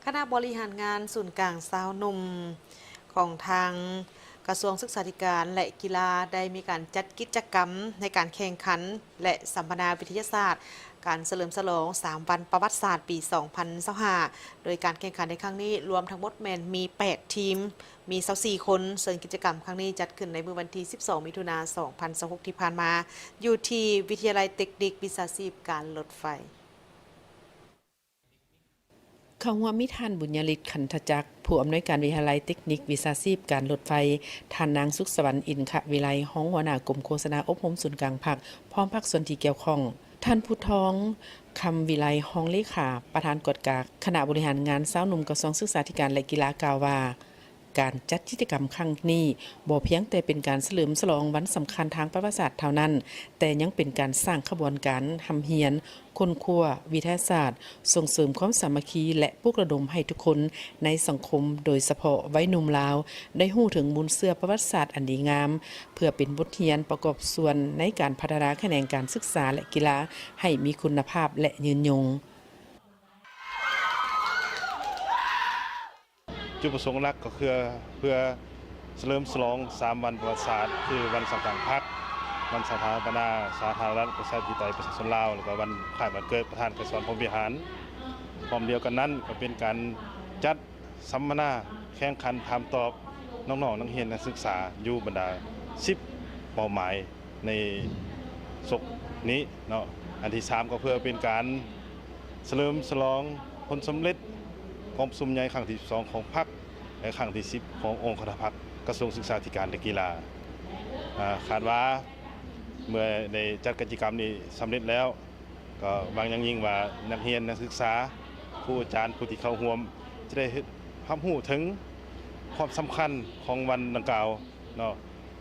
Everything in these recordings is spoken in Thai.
คณะบริหารงานศูนย์กลางสาวหนุ่มของทางกระทรวงศึกษาธิการและกีฬาได้มีการจัดกิจกรรมในการแข่งขันและสัมมนาวิทยาศาสตร์การเฉลิมฉลอง3วันประวัติศาสตร์ปี 2025โดยการแข่งขันในครั้งนี้รวมทั้งหมดแมนมี 8 ทีม มี24คนส่วนกิจกรรมครั้งนี้จัดขึ้นในเมื่อวันที่ 12 มิถุนายน 2026 ที่ผ่านมาอยู่ที่วิทยาลัยเทคนิควิชาชีพการรถไฟเขาว่ามิท่านบุญยฤทธิ์ขันธจักรผู้อำนวยการวิทยาลัยเทคนิควิชาชีพการรถไฟท่านนางสุขสวรรค์อินทวิไลห้องหัวหน้ากรมโฆษณาอบรมศูนย์กลางภาคพร้อมภาคส่วนที่เกี่ยวข้องท่านผู้ท้องคำวิไลห้องเลขาประธานกฎการคณะบริหารงานสาวหนุ่มกระทรวงศึกษาธิการและกีฬากล่าวว่าการจัดกิจกรรมครั้งนี้บ่เพียงแต่เป็นการเฉลิมฉลองวันสำคัญทางประวัติศาสตร์เท่านั้นแต่ยังเป็นการสร้างขบวนการทำเฮียนค้นคว้าวิทยาศาสตร์ส่งเสริมความสามัคคีและปลุกระดมให้ทุกคนในสังคมโดยเฉพาะวัยหนุ่มลาวได้รู้ถึงมูลเสื่อประวัติศาสตร์อันดีงามเพื่อเป็นบทเรียนประกอบส่วนในการพัฒนาแขนงการศึกษาและกีฬาให้มีคุณภาพและยืนยงจุดประสงค์หลักก็คือเพื่อเฉลิมฉลอง3วันประวัติศาสตร์คือวันสำคัญพรรควันสถาปนาสาธารณรัฐประชาธิปไตยประชาชนลาวแล้วก็วันคล้ายวันเกิดประธานกระทรวงพรหมวิหารพร้อมเดียวกันนั้นก็เป็นการจัดสัมมนาแข่งขันถามตอบน้องๆนักเรียนนักศึกษาอยู่บรรดา10เป้าหมายในศกนี้เนาะอันที่3ก็เพื่อเป็นการเฉลิมฉลองผลสำเร็จของประชุมใหญ่ครั้งที่12ของพรรคและครั้งที่10ขององค์คณะพรรคกระทรวงศึกษาธิการและกีฬาคาดว่าเมื่อในจัดกิจกรรมนี้สำเร็จแล้วก็บางอย่างยิ่งว่านักเรียนนักศึกษาครูอาจารย์ผู้ที่เข้าร่วมจะได้รับรู้ถึงความสำคัญของวันดังกล่าวเนาะ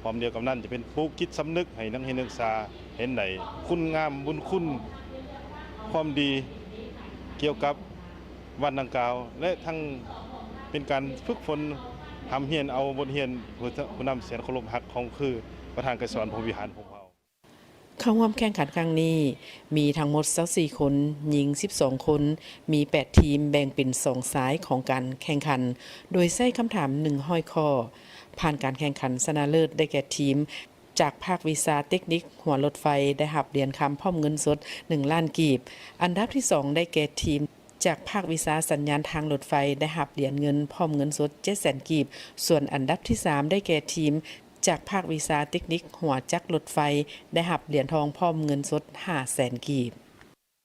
พร้อมเดียวกันนั้นจะเป็นปลูกจิตสำนึกให้นักเรียนนักศึกษาเห็นได้คุณงามบุญคุณความดีเกี่ยวกับวันดังกล่าวและทั้งเป็นการฝึกฝนทำเฮียนเอาบทเรียนผู้นำเสียงเคารพฮักของคือประธานกระทรวงพรหมวิหารของเราเข้าร่วมแข่งขันครั้งนี้มีทั้งหมด24คนหญิง12คนมี8ทีมแบ่งเป็น2สายของการแข่งขันโดยใช้คำถาม100ข้อผ่านการแข่งขันชนะเลิศได้แก่ทีมจากภาควิชาเทคนิคหัวรถไฟได้รับเหรียญคำพร้อมเงินสด1ล้านกีบอันดับที่2ได้แก่ทีมจากภาควิชาสัญญาณทางรถไฟได้รับเหรียญเงินพร้อมเงินสด 700,000 กีบส่วนอันดับที่3ได้แก่ทีมจากภาควิชาเทคนิคหัวจักรรถไฟได้รับเหรียญทองพร้อมเงินสด 500,000 กีบ